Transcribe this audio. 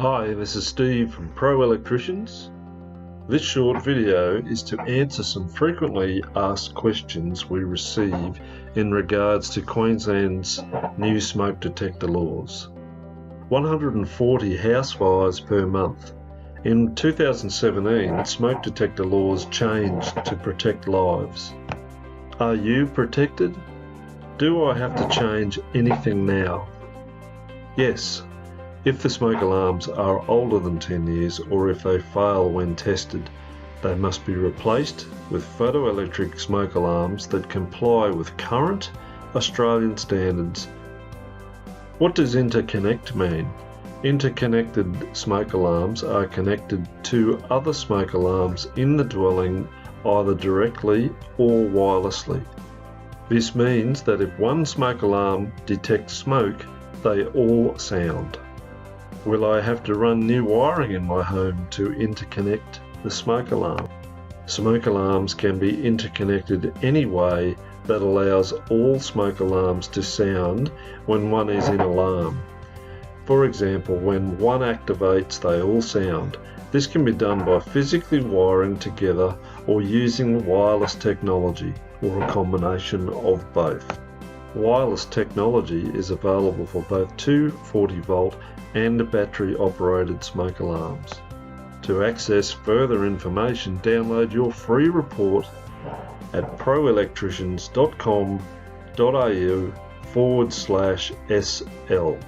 Hi, this is Steve from Electricians. This short video is to answer some frequently asked questions we receive in regards to Queensland's new smoke detector laws. 140 house fires per month. In 2017, smoke detector laws changed to protect lives. Are you protected? Do I have to change anything now? Yes. If the smoke alarms are older than 10 years or if they fail when tested, they must be replaced with photoelectric smoke alarms that comply with current Australian standards. What does interconnect mean? Interconnected smoke alarms are connected to other smoke alarms in the dwelling either directly or wirelessly. This means that if one smoke alarm detects smoke, they all sound. Will I have to run new wiring in my home to interconnect the smoke alarm? Smoke alarms can be interconnected any way that allows all smoke alarms to sound when one is in alarm. For example, when one activates, they all sound. This can be done by physically wiring together or using wireless technology, or a combination of both. Wireless technology is available for both 240 volt and battery operated smoke alarms. To access further information, download your free report at proelectricians.com.au/SL.